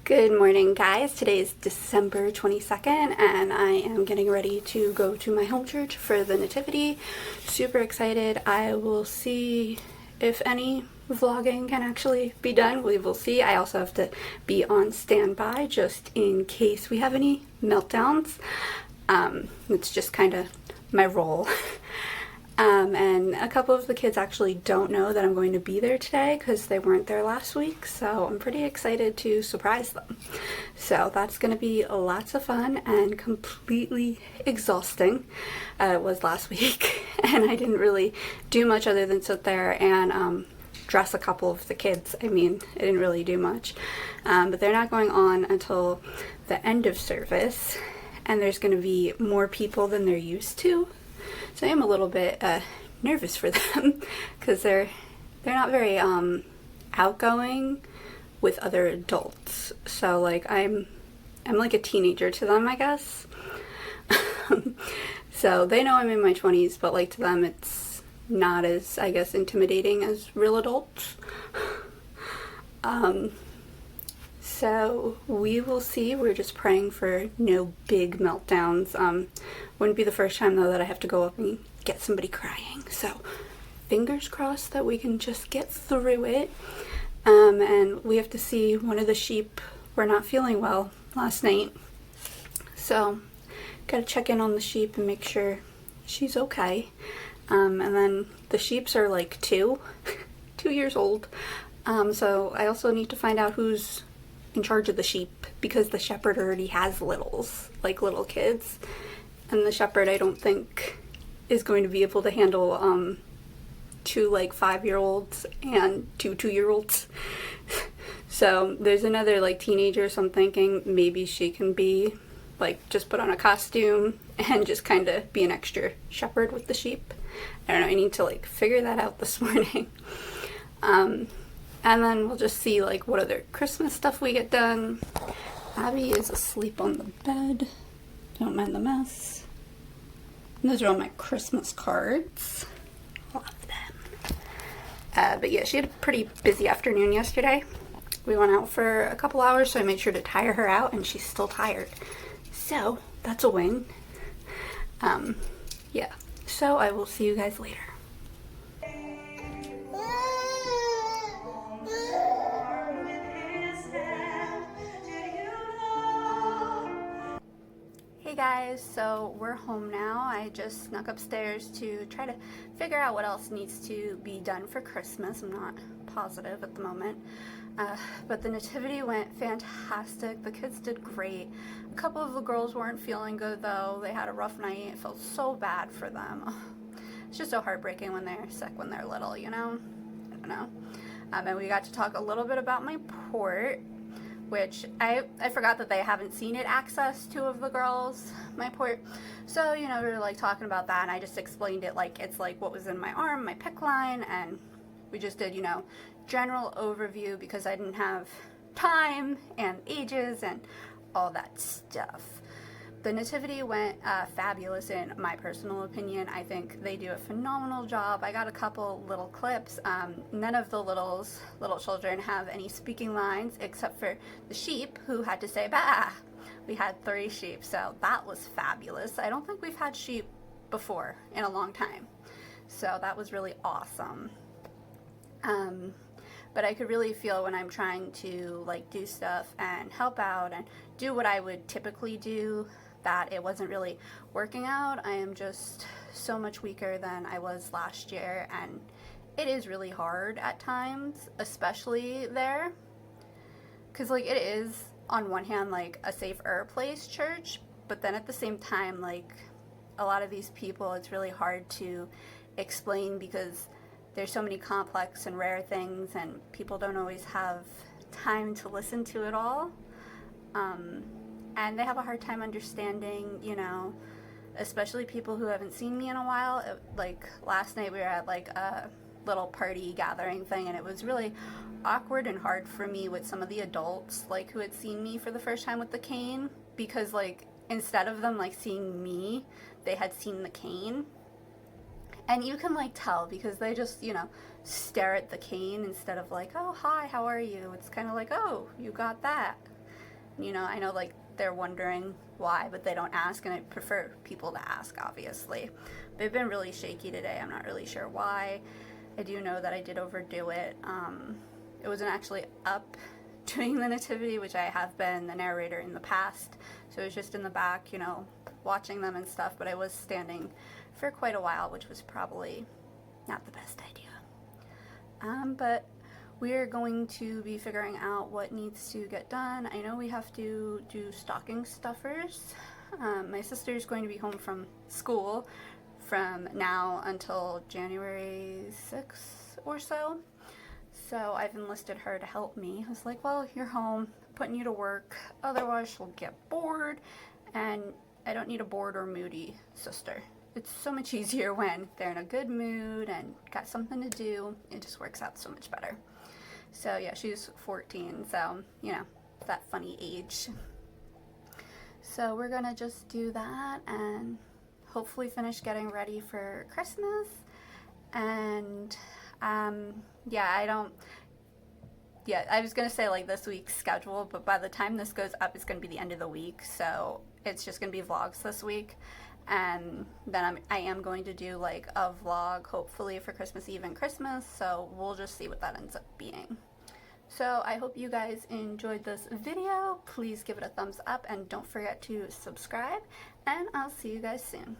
Good morning, guys. Today is December 22nd, and I am getting ready to go to my home church for the nativity. Super excited. I will see if any vlogging can actually be done. We will see. I also have to be on standby just in case we have any meltdowns. It's just kind of my role. And a couple of the kids actually don't know that I'm going to be there today because they weren't there last week, so I'm pretty excited to surprise them. So that's going to be lots of fun and completely exhausting. It was last week, and I didn't really do much other than sit there and dress a couple of the kids. I mean, I didn't really do much. But they're not going on until the end of service, and there's going to be more people than they're used to. So I am a little bit nervous for them because they're not very outgoing with other adults. So like I'm like a teenager to them, I guess. So they know I'm in my 20s, but like to them it's not as, I guess, intimidating as real adults. So we will see. We're just praying for no big meltdowns. Wouldn't be the first time though that I have to go up and get somebody crying. So fingers crossed that we can just get through it. And we have to see one of the sheep. We're not feeling well last night. So gotta check in on the sheep and make sure she's okay. And then the sheeps are like 2 years old. So I also need to find out who's in charge of the sheep because the shepherd already has littles, like little kids. And the shepherd, I don't think, is going to be able to handle 2 like 5-year-olds and 2 2-year-olds. So there's another like teenager, so I'm thinking maybe she can be like just put on a costume and just kind of be an extra shepherd with the sheep. I don't know, I need to like figure that out this morning. And then we'll just see like what other Christmas stuff we get done. Abby is asleep on the bed. Don't mind the mess. And those are all my Christmas cards. Love them. But yeah, she had a pretty busy afternoon yesterday. We went out for a couple hours, so I made sure to tire her out, and she's still tired. So that's a win. Yeah. So I will see you guys later. Hey guys, so we're home now. I just snuck upstairs to try to figure out what else needs to be done for Christmas. I'm not positive at the moment. But the nativity went fantastic. The kids did great. A couple of the girls weren't feeling good though. They had a rough night. It felt so bad for them. It's just so heartbreaking when they're sick when they're little, you know? I don't know. And we got to talk a little bit about my port, which I forgot that they haven't seen it access 2 of the girls, my port. So, you know, we were like talking about that, and I just explained it like it's like what was in my arm, my PICC line, and we just did, you know, general overview because I didn't have time and ages and all that stuff. The nativity went fabulous in my personal opinion. I think they do a phenomenal job. I got a couple little clips. None of the little children have any speaking lines except for the sheep who had to say bah. We had 3 sheep, so that was fabulous. I don't think we've had sheep before in a long time, so that was really awesome. But I could really feel when I'm trying to like do stuff and help out and do what I would typically do that it wasn't really working out. I am just so much weaker than I was last year, and it is really hard at times, especially there, because like it is on one hand like a safer place church, but then at the same time like a lot of these people it's really hard to explain because there's so many complex and rare things and people don't always have time to listen to it all. And they have a hard time understanding, you know, especially people who haven't seen me in a while. Like last night we were at like a little party gathering thing, and it was really awkward and hard for me with some of the adults like who had seen me for the first time with the cane, because like instead of them like seeing me, they had seen the cane. And you can like tell because they just, you know, stare at the cane instead of like, oh hi, how are you? It's kind of like, oh, you got that. You know, I know like they're wondering why, but they don't ask, and I prefer people to ask, obviously. They've been really shaky today. I'm not really sure why. I do know that I did overdo it. It wasn't actually up doing the nativity, which I have been the narrator in the past, so it was just in the back, you know, watching them and stuff, but I was standing for quite a while, which was probably not the best idea. But we're going to be figuring out what needs to get done. I know we have to do stocking stuffers. My sister's going to be home from school from now until January 6th or so. So I've enlisted her to help me. I was like, well, you're home, putting you to work. Otherwise, she'll get bored. And I don't need a bored or moody sister. It's so much easier when they're in a good mood and got something to do. It just works out so much better. So yeah, she's 14, so you know, that funny age. So we're gonna just do that and hopefully finish getting ready for Christmas. And yeah, I was gonna say like this week's schedule, but by the time this goes up, it's gonna be the end of the week, so it's just gonna be vlogs this week. And then I am going to do like a vlog hopefully for Christmas Eve and Christmas, so we'll just see what that ends up being. So I hope you guys enjoyed this video. Please give it a thumbs up and don't forget to subscribe, and I'll see you guys soon.